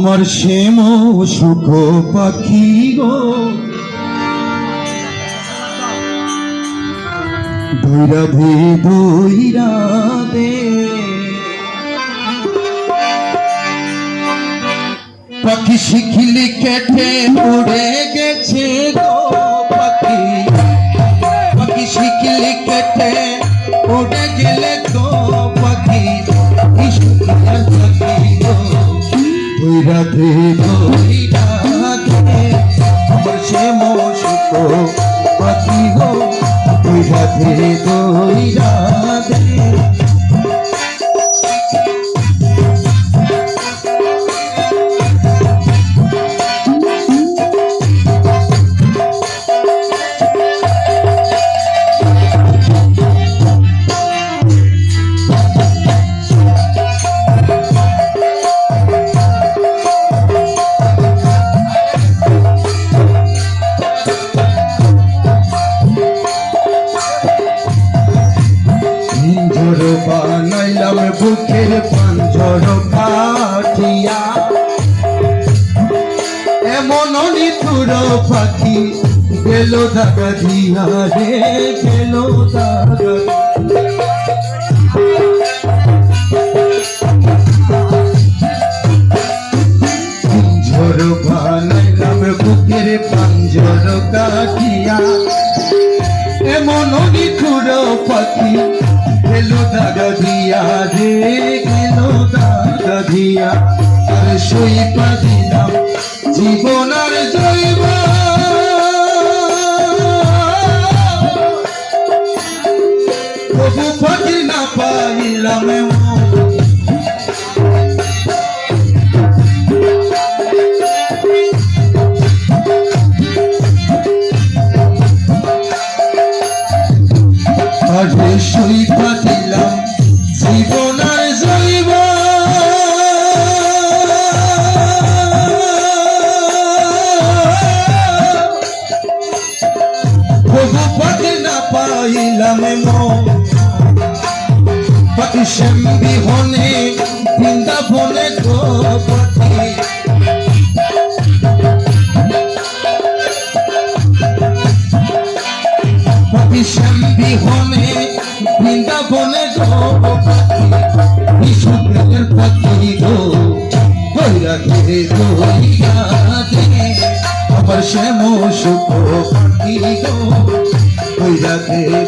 আমার শ্যাম সুখ পাখি গো দৈরা দে দৈরা দে পাখি শিখিলি কেটে উড়ে গেছে গো পাখি পাখি শিখিলি কেটে উড়ে গেলে গো পাখি শিখিলার পাখি গো দৈরা দে দৈরা দে আমার শ্যাম সুখ পাখি গো দৈরা দে দৈরা দে বানাইলাম বুকের পাঞ্জর কাঠিয়া এমন নিঠুর পাখি গেল দাগা দিয়া রে গেল দাগা পাঞ্জর বানাইলাম বুকের পাঞ্জর কাঠিয়া এমন নিঠুর পাখি গেলো দাগা দিয়া রে গেলো দাগা দিয়া আর সইপা দিলাম জীবন আর জৈব তবু পাখি না পাইলাম আরে সইপা দিলাম জীবন আর জৈব তবু পাখি না পাইলাম পাখি শ্যাম বিহনে বৃন্দাবনে গো পাখি পাখি শ্যাম বিহনে বৃন্দাবনে গো পাখি সুখের পাখি গো দৈরা দে দৈরা দে আমার শ্যাম সুখ পাখি গো দৈরা দে